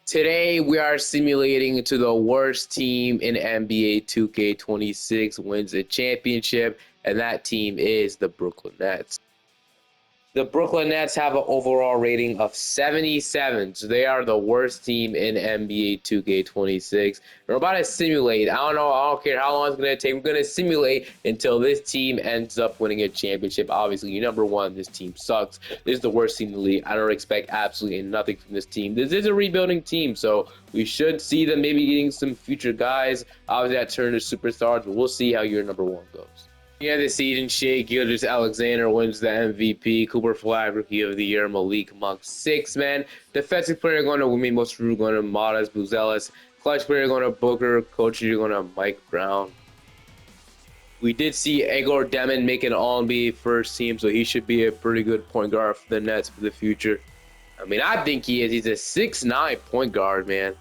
Today, we are simulating to the worst team in NBA 2K26 wins a championship, and that team is the Brooklyn Nets. The Brooklyn Nets have an overall rating of 77, so they are the worst team in NBA 2K26. We're about to simulate. I don't care how long it's going to take. We're going to simulate until this team ends up winning a championship. Obviously, you're number one. This team sucks. This is the worst team in the league. I don't expect absolutely nothing from this team. This is a rebuilding team, so we should see them maybe getting some future guys. Obviously, that turn to superstars, but we'll see how your number one goes. Yeah, the season Shai Gilgeous-Alexander wins the MVP. Cooper Flag Rookie of the Year. Malik Monk, 6-man. Defensive player going to Wimi Most going to Matas Buzelis. Clutch player going to Booker. Coach you're going to Mike Brown. We did see Egor Demon make an All-NBA first team, so he should be a pretty good point guard for the Nets for the future. I mean, I think he is. He's a 6'9" point guard, man.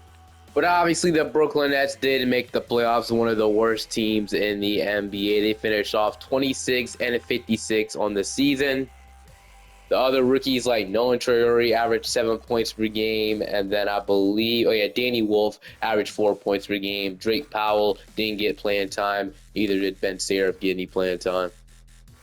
But obviously, the Brooklyn Nets did make the playoffs, one of the worst teams in the NBA. They finished off 26-56 on the season. The other rookies like Nolan Traore averaged 7 points per game, and then I believe, Danny Wolf averaged 4 points per game. Drake Powell didn't get playing time. Neither did Ben Seraph get any playing time.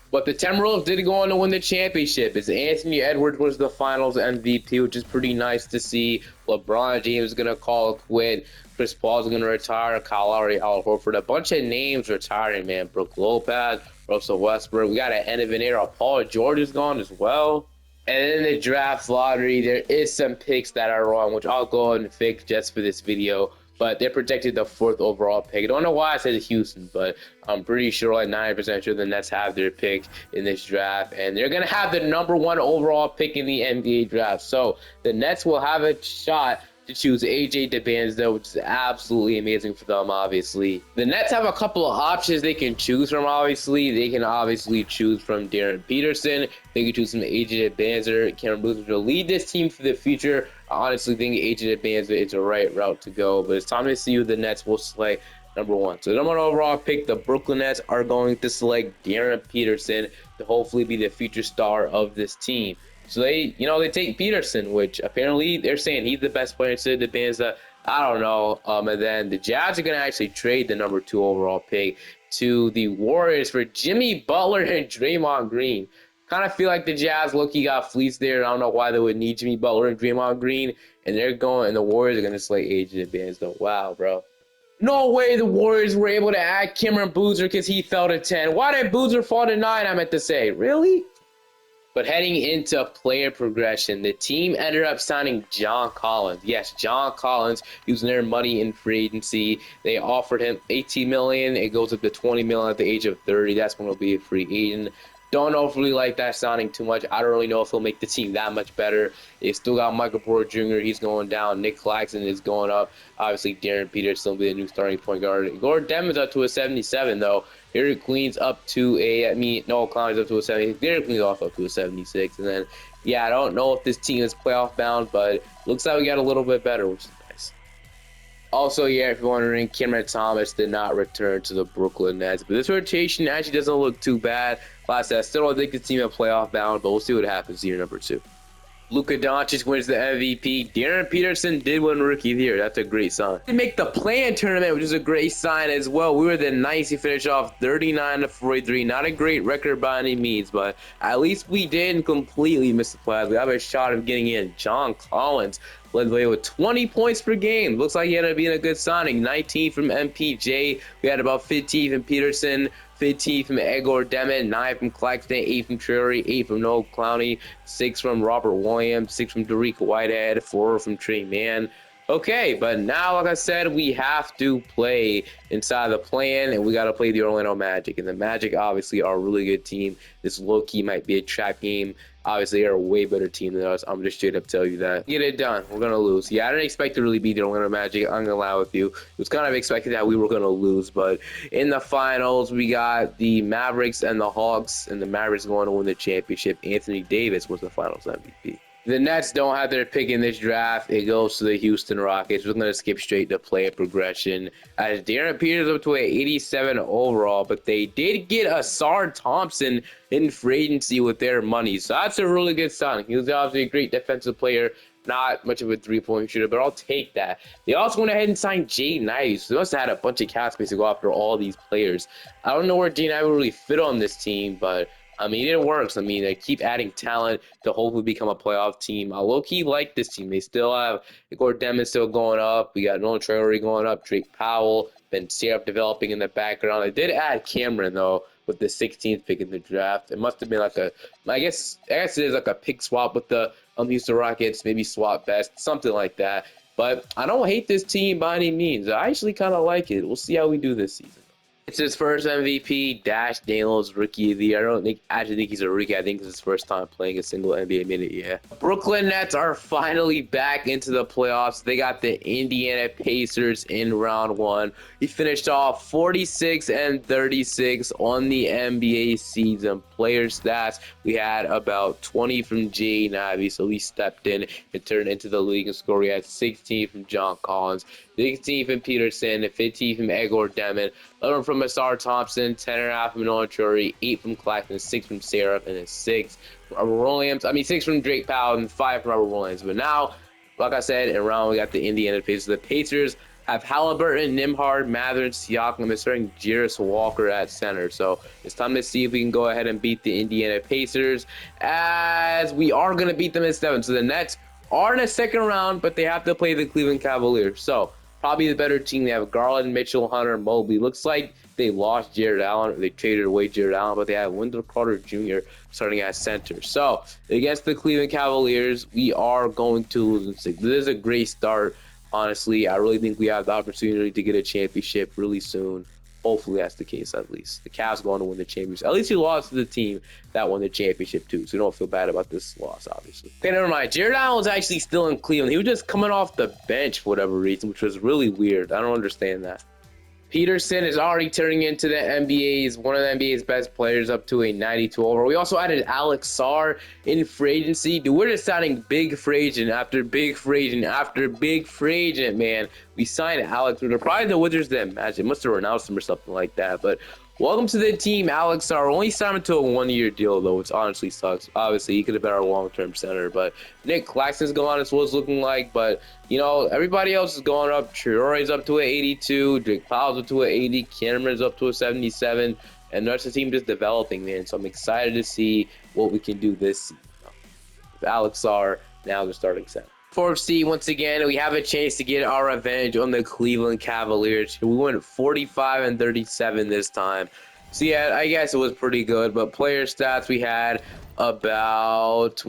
But the Timberwolves did go on to win the championship, as Anthony Edwards was the Finals MVP, which is pretty nice to see. LeBron James is going to call it quit. Chris Paul's going to retire. Kyle Lowry, Al Horford, a bunch of names retiring, man. Brook Lopez, Russell Westbrook. We got an end of an era. Paul George is gone as well. And in the draft lottery, there is some picks that are wrong, which I'll go ahead and fix just for this video. But they protected the 4th overall pick. I don't know why I said Houston, but I'm pretty sure, like 90% sure the Nets have their pick in this draft. And they're going to have the number 1 overall pick in the NBA draft. So the Nets will have a shot to choose AJ DeBanza, which is absolutely amazing for them, obviously. The Nets have a couple of options they can choose from, obviously. They can obviously choose from Darren Peterson. They can choose from AJ DeBanza. Cameron Booth will lead this team for the future. I honestly think AJ DeBanza is the right route to go, but it's time to see who the Nets will select number 1. So the number 1 overall pick, the Brooklyn Nets are going to select Darren Peterson to hopefully be the future star of this team. So they take Peterson, which apparently they're saying he's the best player instead of DeBanza. I don't know. And then the Jazz are going to actually trade the number 2 overall pick to the Warriors for Jimmy Butler and Draymond Green. Kind of feel like the Jazz low-key got fleeced there. I don't know why they would need Jimmy Butler and Draymond Green. And the Warriors are going to select AJ DeBanza. Wow, bro. No way the Warriors were able to add Cameron Boozer because he fell to 10. Why did Boozer fall to 9, I meant to say? Really? But heading into player progression, the team ended up signing John Collins. Yes, John Collins, using their money in free agency. They offered him $18 million. It goes up to $20 million at the age of 30. That's when he'll be a free agent. Don't really like that signing too much. I don't really know if he'll make the team that much better. They still got Michael Porter Jr. He's going down. Nick Claxton is going up. Obviously, Darren Peterson will be the new starting point guard. Gordon Demons up to a 77, though. Derek Queen's up to Noah Clowney's up to a 70. Derek Queen's off up to a 76. And then, I don't know if this team is playoff bound, but looks like we got a little bit better, which is nice. Also, if you're wondering, Cameron Thomas did not return to the Brooklyn Nets. But this rotation actually doesn't look too bad. Like I said, I still don't think this team is playoff bound, but we'll see what happens year number 2. Luka Doncic wins the MVP. Darren Peterson did win Rookie of the Year. That's a great sign. They make the play-in tournament, which is a great sign as well. We were the nice to finish off 39-43. Not a great record by any means, but at least we didn't completely miss the playoffs. We have a shot of getting in. John Collins led the way with 20 points per game. Looks like he ended up being a good signing. 19 from MPJ. We had about 15 from Peterson. 15 from Egor Demon, 9 from Claxton, 8 from Traore, 8 from Noah Clowney, 6 from Robert Williams, 6 from Dariq Whitehead, 4 from Trey Mann. Okay, but now, like I said, we have to play inside the play-in, and we got to play the Orlando Magic. And the Magic, obviously, are a really good team. This low-key might be a trap game. Obviously, they're a way better team than us. I'm just straight up tell you that. Get it done. We're going to lose. I didn't expect to really beat the Orlando Magic. I'm going to lie with you. It was kind of expected that we were going to lose. But in the finals, we got the Mavericks and the Hawks. And the Mavericks going to win the championship. Anthony Davis was the finals MVP. The Nets don't have their pick in this draft. It goes to the Houston Rockets. We're going to skip straight to player progression. As Darren Peters up to an 87 overall, but they did get Asar Thompson in free agency with their money. So that's a really good sign. He was obviously a great defensive player. Not much of a three-point shooter, but I'll take that. They also went ahead and signed Jaden Ivey, so they must have had a bunch of cap space to go after all these players. I don't know where Jaden Ivey really fit on this team, but I mean, it works. I mean, they keep adding talent to hopefully become a playoff team. I low-key like this team. They still have Igor Demon still going up. We got Nolan Traore going up, Drake Powell, Ben Serup developing in the background. They did add Cameron, though, with the 16th pick in the draft. It must have been like I guess it is like a pick swap with the Houston Rockets, maybe swap best, something like that. But I don't hate this team by any means. I actually kind of like it. We'll see how we do this season. It's his first MVP. Dash Daniels, Rookie of the Year. I don't actually think he's a rookie. I think it's his first time playing a single NBA minute. Yeah. Brooklyn Nets are finally back into the playoffs. They got the Indiana Pacers in round one. He finished off 46-36 on the NBA season. Player stats, we had about 20 from Jaden Ivey, so he stepped in and turned into the league and scored. We had 16 from John Collins, 16 from Peterson, 15 from Igor Demon, 11 from Ausar Thompson, 10.5 from Nolan Traore, 8 from Claxton, 6 from Serup, and then 6 from Robert Williams. 6 from Drake Powell, and 5 from Robert Williams. But now, like I said, in round we got the Indiana Pacers. The Pacers have Halliburton, Nembhard, Mather, Siakam, and starting Jarris Walker at center. So it's time to see if we can go ahead and beat the Indiana Pacers, as we are going to beat them in 7. So the Nets are in the second round, but they have to play the Cleveland Cavaliers. So probably the better team. They have Garland, Mitchell, Hunter, Mobley. Looks like they lost Jared Allen, or they traded away Jared Allen, but they have Wendell Carter Jr. starting at center. So against the Cleveland Cavaliers, we are going to lose in 6. This is a great start. Honestly, I really think we have the opportunity to get a championship really soon. Hopefully that's the case at least. The Cavs going to win the championship. At least he lost to the team that won the championship too, so we don't feel bad about this loss, obviously. Okay, never mind. Jared Allen was actually still in Cleveland. He was just coming off the bench for whatever reason, which was really weird. I don't understand that. Peterson is already turning into one of the NBA's best players, up to a 92 overall. We also added Alex Sarr in free agency. Dude, we're just signing big free agent after big free agent after big free agent, man. We signed Alex. We're probably the Wizards that match. It must have renounced him or something like that. But welcome to the team, Alex Sarr. Only signed him to a 1-year deal, though, which honestly sucks. Obviously, he could have been our long-term center. But Nick Claxton's gone, is what it's looking like. But, you know, everybody else is going up. Traore's up to an 82. Drake Powell's up to an 80. Cameron's up to a 77. And the rest of the team just developing, man. So I'm excited to see what we can do this season. With Alex Sarr, now the starting center. 4C, once again, we have a chance to get our revenge on the Cleveland Cavaliers. We went 45-37 this time. So yeah, I guess it was pretty good. But player stats, we had about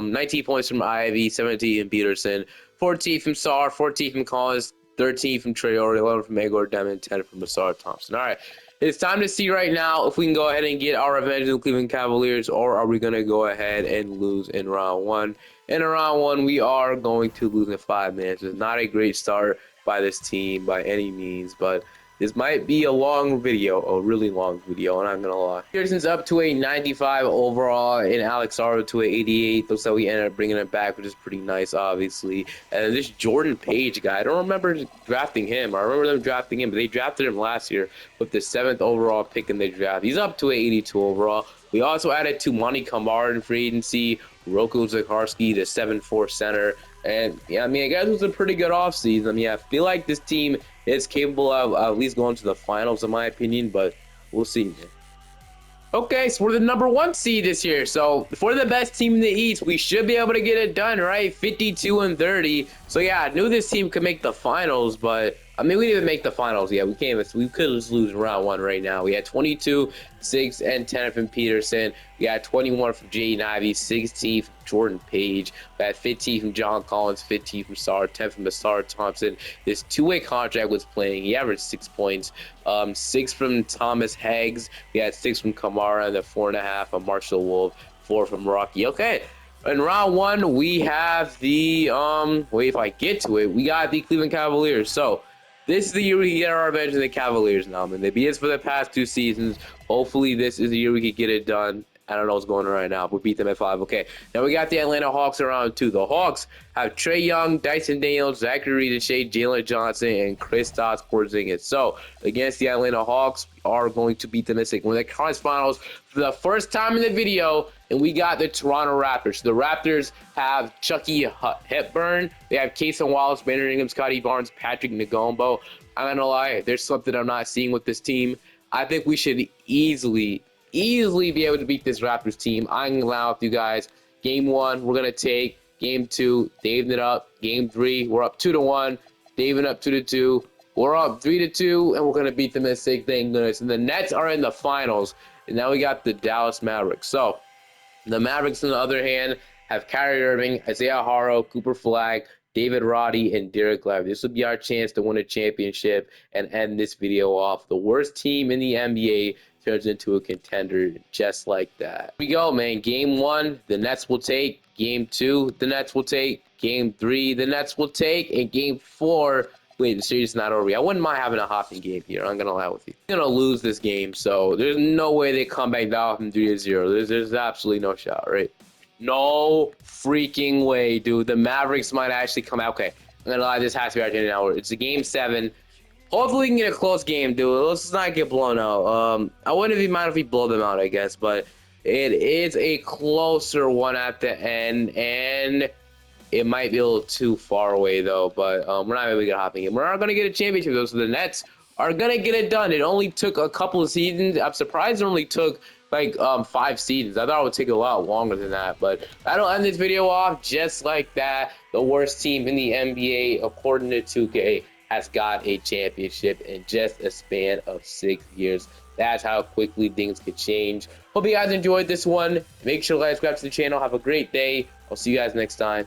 19 points from Ivy, 17 from Peterson, 14 from Sarr, 14 from Collins, 13 from Traore, 11 from Igor Demon, 10 from Ausar Thompson. All right. It's time to see right now if we can go ahead and get our revenge on the Cleveland Cavaliers, or are we going to go ahead and lose in round one. In round one, we are going to lose in 5 minutes. It's not a great start by this team by any means, but this might be a long video, a really long video, I'm not going to lie. Peterson's up to a 95 overall, and Alex Sarr to an 88. Looks like we ended up bringing it back, which is pretty nice, obviously. And this Jordan Page guy, I don't remember drafting him. I remember them drafting him, but they drafted him last year with the 7th overall pick in the draft. He's up to an 82 overall. We also added Toumani Camara in free agency, Roko Zakarski, the 7'4" center. And yeah, I mean, I guess it was a pretty good offseason. I mean, I feel like this team is capable of at least going to the finals, in my opinion, but we'll see, man. Okay, so we're the #1 seed this year. So if we're the best team in the East, we should be able to get it done, right? 52-30. So yeah, I knew this team could make the finals, but I mean, we didn't make the finals. Yeah, we can't. We could just lose round one right now. We had 22, 6, and 10 from Peterson. We had 21 from Jaden Ivey, 16 from Jordan Page. We had 15 from John Collins, 15 from Sarr, 10 from Ausar Thompson. This two-way contract was playing. He averaged 6 points. 6 from Thomas Haggs. We had 6 from Kamara, and then 4.5 from Marshall Wolf, 4 from Rocky. Okay. In round one, we have the wait, if I get to it, we got the Cleveland Cavaliers. So this is the year we can get our revenge on the Cavaliers now, man. They beat us for the past 2 seasons. Hopefully, this is the year we can get it done. I don't know what's going on right now. We beat them at 5. Okay. Now we got the Atlanta Hawks around 2. The Hawks have Trae Young, Dyson Daniels, Zachary Shea, Jalen Johnson, and Kristaps Porzingis. So against the Atlanta Hawks, we are going to beat them in the conference finals for the first time in the video. And we got the Toronto Raptors. So the Raptors have Chucky Hepburn. They have Cason Wallace, Brandon Ingram, Scotty Barnes, Patrick Ngombo. I'm not gonna lie, there's something I'm not seeing with this team. I think we should easily be able to beat this Raptors team. I'm gonna allow with you guys. Game 1, we're gonna take. Game 2, David up. Game 3, we're up 2-1. David up 2-2. We're up 3-2, and we're gonna beat them in thank goodness. And the Nets are in the finals, and now we got the Dallas Mavericks. So the Mavericks, on the other hand, have Kyrie Irving, Isaiah Harrow, Cooper Flag, David Roddy, and Derek Lively. This would be our chance to win a championship and end this video off. The worst team in the NBA turns into a contender just like that. Here we go, man. Game 1, the Nets will take. Game 2, the Nets will take. Game 3, the Nets will take. And Game 4, wait, the series is not over yet. I wouldn't mind having a hopping game here. I'm going to lie with you. I'm going to lose this game, so there's no way they come back down from 3-0. There's absolutely no shot, right? No freaking way, dude. The Mavericks might actually come out. Okay, I'm going to lie. This has to be our 10 hour. It's a Game 7. Hopefully we can get a close game, dude. Let's not get blown out. I wouldn't even mind if we blow them out, I guess, but it is a closer one at the end, and it might be a little too far away, though, but we're not going to get a hopping game. We're not going to get a championship, though, so the Nets are going to get it done. It only took a couple of seasons. I'm surprised it only took, like, 5 seasons. I thought it would take a lot longer than that, but that'll end this video off just like that. The worst team in the NBA, according to 2K, has got a championship in just a span of 6 years. That's how quickly things could change. Hope you guys enjoyed this one. Make sure to like, subscribe to the channel. Have a great day. I'll see you guys next time.